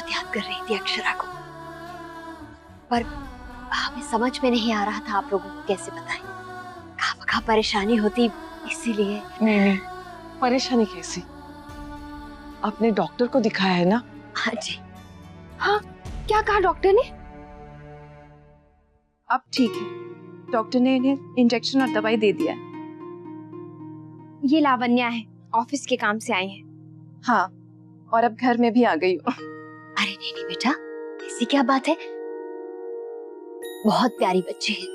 बहुत याद कर रही थी अक्षरा को, पर हमें समझ में नहीं आ रहा था आप लोगों को कैसे बताएं। खामखा परेशानी होती, इसीलिए। नहीं, परेशानी कैसी? आपने डॉक्टर को दिखाया है ना? हाँ जी। हाँ, क्या कहा डॉक्टर ने? अब ठीक है, डॉक्टर ने इन्हें इंजेक्शन और दवाई दे दिया है। ये लावण्या है, ऑफिस के काम से आई है। हाँ, और अब घर में भी आ गई हूँ। अरे नहीं बेटा, ऐसी क्या बात है, बहुत प्यारी बच्ची है।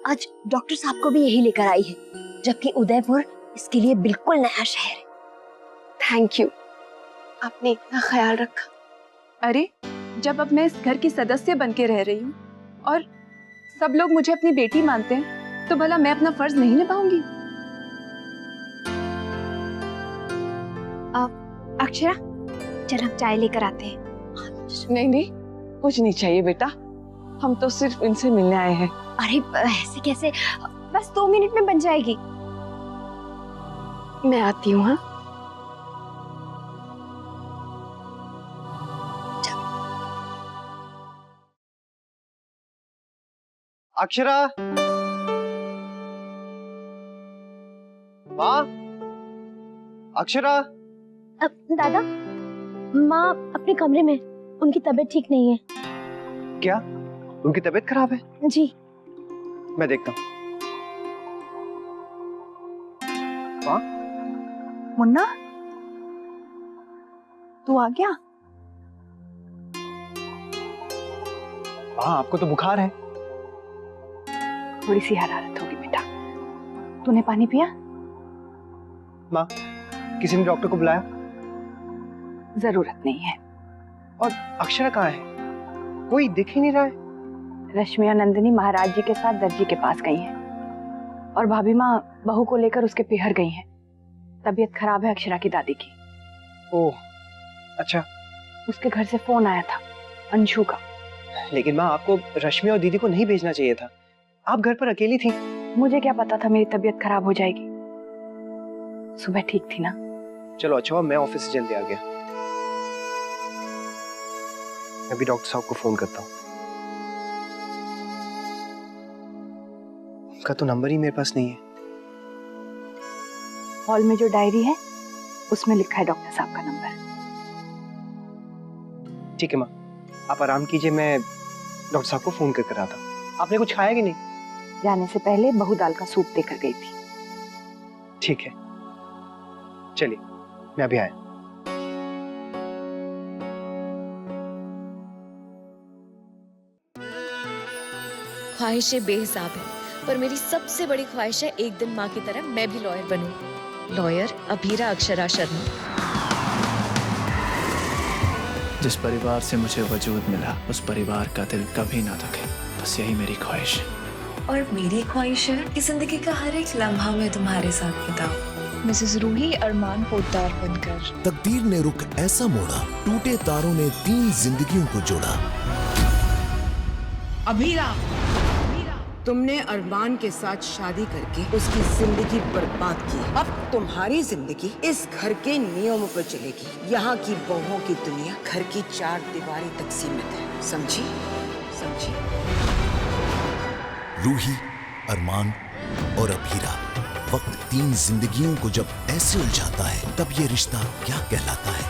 आज डॉक्टर साहब को भी यही लेकर आई है, जबकि उदयपुर इसके लिए बिल्कुल नया शहर है। थैंक यू, आपने इतना ख्याल रखा। अरे, जब अब मैं इस घर की सदस्य बन के रह रही हूँ और सब लोग मुझे अपनी बेटी मानते हैं, तो भला मैं अपना फर्ज नहीं निभाऊंगी? अक्षरा, चल हम चाय लेकर आते हैं। नहीं, कुछ नहीं चाहिए बेटा, हम तो सिर्फ इनसे मिलने आए हैं। अरे ऐसे कैसे, बस 2 मिनट में बन जाएगी। मैं आती हूँ। हाँ, अक्षरा, माँ, अक्षरा। दादा, माँ अपने कमरे में, उनकी तबीयत ठीक नहीं है। क्या उनकी तबीयत खराब है? जी। मैं देखता हूँ। माँ, मुन्ना, तू आ गया? माँ आपको तो बुखार है। थोड़ी सी हरारत होगी बेटा। तूने पानी पिया? माँ, किसी ने डॉक्टर को बुलाया? जरूरत नहीं है। और अक्षरा कहाँ है? कोई दिख ही नहीं रहा है। रश्मि और नंदिनी महाराज जी के साथ दर्जी के पास गई हैं और भाभी माँ बहू को लेकर उसके पिहर गई हैं। तबीयत खराब है अक्षरा की दादी की। ओह, अच्छा। उसके घर से फोन आया था, अंशु का। लेकिन माँ, आपको रश्मि और दीदी को नहीं भेजना चाहिए था, आप घर पर अकेली थी। मुझे क्या पता था मेरी तबीयत खराब हो जाएगी। सुबह ठीक थी ना? चलो अच्छा, मैं ऑफिस से जल्दी आ गया। अभी डॉक्टर साहब को फोन करता हूँ। उनका तो नंबर ही मेरे पास नहीं है। हॉल में जो डायरी है उसमें लिखा है डॉक्टर साहब का नंबर। ठीक है माँ, आप आराम कीजिए, मैं डॉक्टर साहब को फोन कर आता हूँ। आपने कुछ खाया कि नहीं? जाने से पहले बहू दाल का सूप देकर गई थी। ठीक है, चलिए मैं अभी आया। ख्वाहिशें बेहिसाब है, पर मेरी सबसे बड़ी ख्वाहिश है एक दिन माँ की तरह मैं भी लॉयर बनूं। लॉयर अभीरा अक्षरा शर्मा। जिस परिवार से मुझे वजूद मिला, उस परिवार का दिल कभी ना दुखे, बस यही मेरी ख्वाहिश है। और मेरी ख्वाहिश है कि जिंदगी का हर एक लम्हा मैं तुम्हारे साथ बिताऊं। मिसेस रूही अरमान पोद्दार बनकर। तकदीर ने रुख ऐसा मोड़ा, टूटे तारों ने 3 जिंदगियों को जोड़ा। अभीरा, तुमने अरमान के साथ शादी करके उसकी जिंदगी बर्बाद की। अब तुम्हारी जिंदगी इस घर के नियमों पर चलेगी। यहाँ की बहुओं की दुनिया घर की 4 दीवारी तक सीमित है, समझी? समझी? रूही, अरमान और अभीरा, वक्त 3 जिंदगियों को जब ऐसे उलझाता है, तब ये रिश्ता क्या कहलाता है?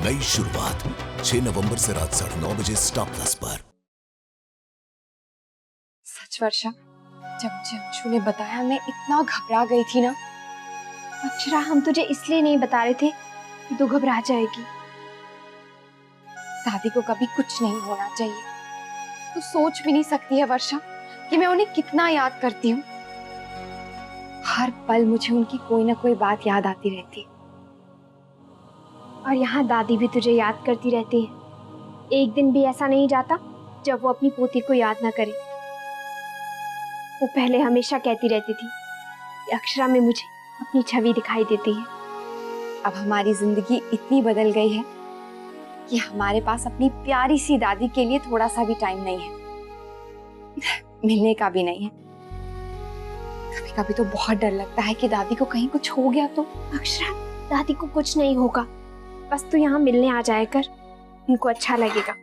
नई शुरुआत 6 नवंबर से रात 9:30 बजे स्टार प्लस पर। सच वर्षा, जब मुझे अंशु ने बताया मैं इतना घबरा गई थी ना। अक्षरा, हम तुझे इसलिए नहीं बता रहे थे कि तू घबरा जाएगी। दादी को कभी कुछ नहीं होना चाहिए। तू सोच भी नहीं सकती है वर्षा कि मैं उन्हें कितना याद करती हूँ। हर पल मुझे उनकी कोई ना कोई बात याद आती रहती है। और यहाँ दादी भी तुझे याद करती रहती है। एक दिन भी ऐसा नहीं जाता जब वो अपनी पोती को याद ना करे। वो पहले हमेशा कहती रहती थी कि अक्षरा में मुझे अपनी छवि दिखाई देती है। अब हमारी जिंदगी इतनी बदल गई है कि हमारे पास अपनी प्यारी सी दादी के लिए थोड़ा सा भी टाइम नहीं है, मिलने का भी नहीं है। कभी कभी तो बहुत डर लगता है कि दादी को कहीं कुछ हो गया तो। अक्षरा, दादी को कुछ नहीं होगा, बस तू यहाँ मिलने आ जाया कर। उनको अच्छा लगेगा।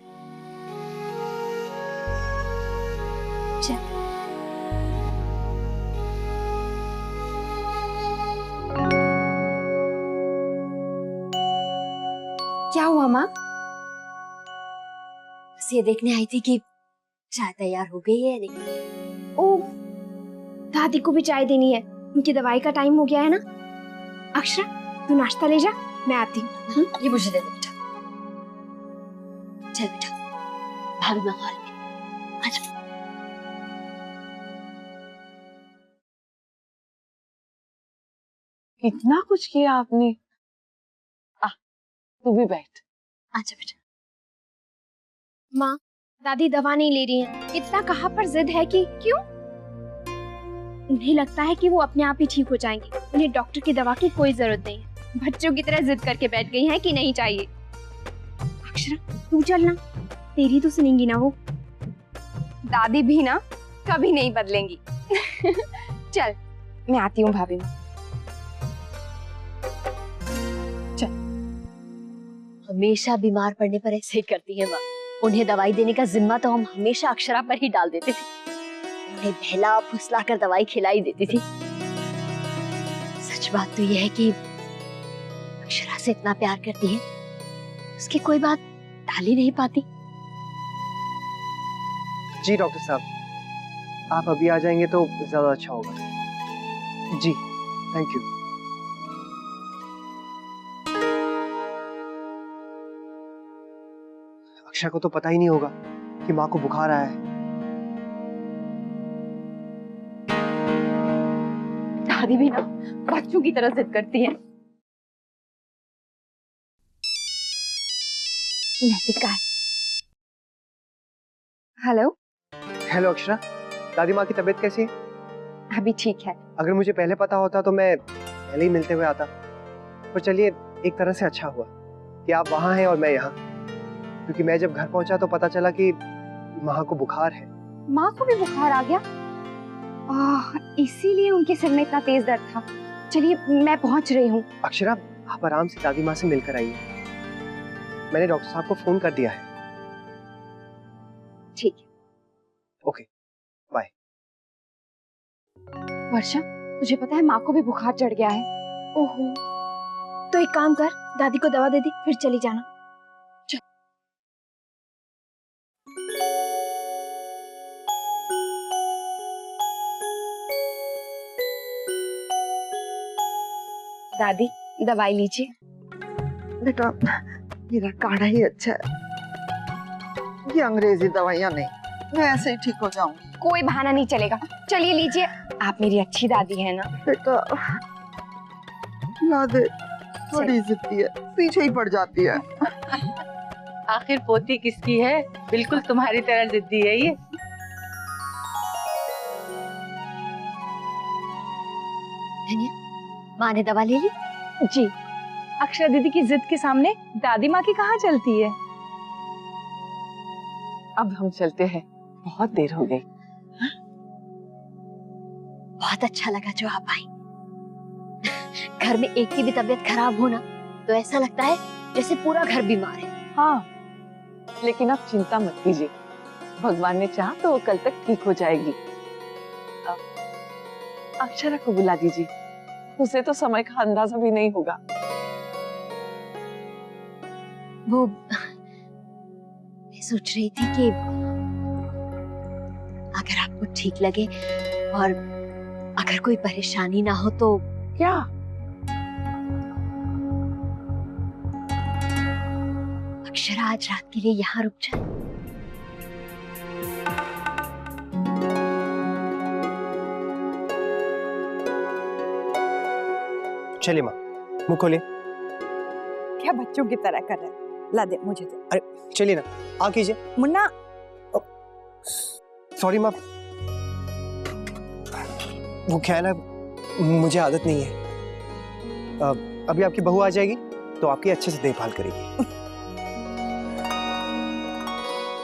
क्या हुआ माँ? बस ये देखने आई थी कि चाय तैयार हो गई है या नहीं। ओ, दादी को भी चाय देनी है, उनकी दवाई का टाइम हो गया है ना। अक्षरा, तू नाश्ता ले जा, मैं आती हूँ। ये मुझे दे दे बेटा। चल बेटा, भाभी माँ हॉल में। आजा। इतना कुछ किया आपने। तू भी बैठ। आजा बेटा। माँ, दादी दवा नहीं ले रही हैं। इतना कहाँ पर जिद है कि क्यों? उन्हें लगता है कि वो अपने आप ही ठीक हो जाएंगी। उन्हें डॉक्टर की दवा की कोई जरूरत नहीं है। बच्चों की तरह जिद करके बैठ गई हैं कि नहीं चाहिए। अक्षरा, तू चलना, तेरी तो सुनेंगी ना वो। दादी भी ना कभी नहीं बदलेंगी। चल, मैं आती हूँ भाभी माँ। हमेशा बीमार पड़ने पर ऐसे ही करती है माँ। उन्हें दवाई देने का जिम्मा तो हम हमेशा अक्षरा पर ही डाल देते थे। उन्हें बहला फुसला कर दवाई खिलाई देती थी। सच बात तो यह है कि अक्षरा से इतना प्यार करती है, उसकी कोई बात टाल ही नहीं पाती। जी डॉक्टर साहब, आप अभी आ जाएंगे तो ज्यादा अच्छा होगा। जी थैंक यू। अक्षरा को तो पता ही नहीं होगा कि माँ को बुखार आया है। दादी भी ना बच्चों की तरह जिद करती है। नैतिक का है। हेलो, हेलो अक्षरा, दादी माँ की तबीयत कैसी है? अभी ठीक है। अगर मुझे पहले पता होता तो मैं पहले ही मिलते हुए आता। पर चलिए, एक तरह से अच्छा हुआ कि आप वहाँ हैं और मैं यहाँ, क्योंकि मैं जब घर पहुंचा तो पता चला कि माँ को बुखार है। माँ को भी बुखार आ गया? इसीलिए उनके सिर में इतना तेज दर्द था। चलिए, मैं पहुंच रही हूँ। अक्षरा, आप आराम से दादी माँ से मिलकर आइए। मैंने डॉक्टर साहब को फोन कर दिया है। ठीक है। Okay, bye. वर्षा, तुझे पता है माँ को भी बुखार चढ़ गया है। ओहो, तो एक काम कर, दादी को दवा दे दी, फिर चली जाना। दादी, दवाई लीजिए। बेटा, मेरा काढ़ा ही अच्छा है। ये अंग्रेजी दवाइयाँ नहीं, मैं ऐसे ही ठीक हो जाऊंगी। कोई बहाना नहीं चलेगा, चलिए लीजिए। आप मेरी अच्छी दादी है ना। बेटा, ला दे, थोड़ी जिद्दी है, पीछे ही पड़ जाती है। आखिर पोती किसकी है? बिल्कुल तुम्हारी तरह जिद्दी है ये। माँ ने दवा ले ली? जी, अक्षरा दीदी की जिद के सामने दादी माँ की कहाँ चलती है। अब हम चलते हैं, बहुत देर हो गई। बहुत अच्छा लगा जो आप आई। घर में एक की भी तबीयत खराब हो ना तो ऐसा लगता है जैसे पूरा घर बीमार है। हाँ, लेकिन आप चिंता मत कीजिए, भगवान ने चाहा तो वो कल तक ठीक हो जाएगी। अक्षरा को बुला दीजिए, उसे तो समय का अंदाजा भी नहीं होगा। वो मैं सोच रही थी कि अगर आपको ठीक लगे और अगर कोई परेशानी ना हो तो क्या? अक्षरा आज रात के लिए यहाँ रुक जाए। चलिए माँ, मुँह खोलिए। क्या बच्चों की तरह कर रहा है? ला दे, मुझे दे। अरे चलिए ना, आ कीजिए। मुन्ना, सॉरी माँ, वो क्या है ना, मुझे आदत नहीं है। अभी आपकी बहू आ जाएगी तो आपकी अच्छे से देखभाल करेगी।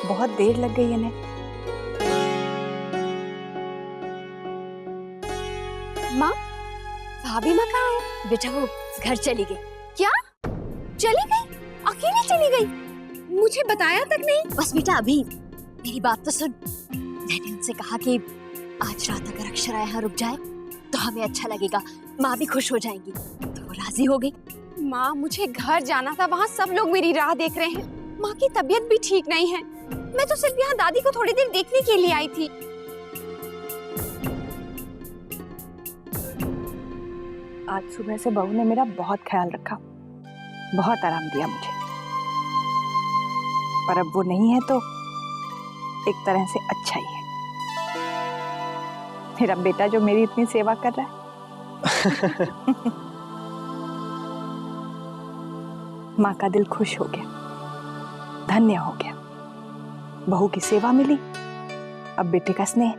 बहुत देर लग गई है। माँ, भाभी माँ कहाँ है? बेटा वो घर चली गई। क्या? चली गई? अकेली चली गई? मुझे बताया तक नहीं। बस बेटा अभी मेरी बात तो सुन। मैंने उनसे कहा कि आज रात अगर अक्षरा यहाँ रुक जाए तो हमें अच्छा लगेगा, माँ भी खुश हो जाएंगी। तो वो राजी हो गई। माँ मुझे घर जाना था, वहाँ सब लोग मेरी राह देख रहे हैं। माँ की तबीयत भी ठीक नहीं है। मैं तो सिर्फ यहाँ दादी को थोड़ी देर देखने के लिए आई थी। आज सुबह से बहू ने मेरा बहुत ख्याल रखा, बहुत आराम दिया मुझे। पर अब वो नहीं है तो एक तरह से अच्छा ही है। मेरा बेटा जो मेरी इतनी सेवा कर रहा है। माँ का दिल खुश हो गया, धन्य हो गया। बहू की सेवा मिली, अब बेटे का स्नेह।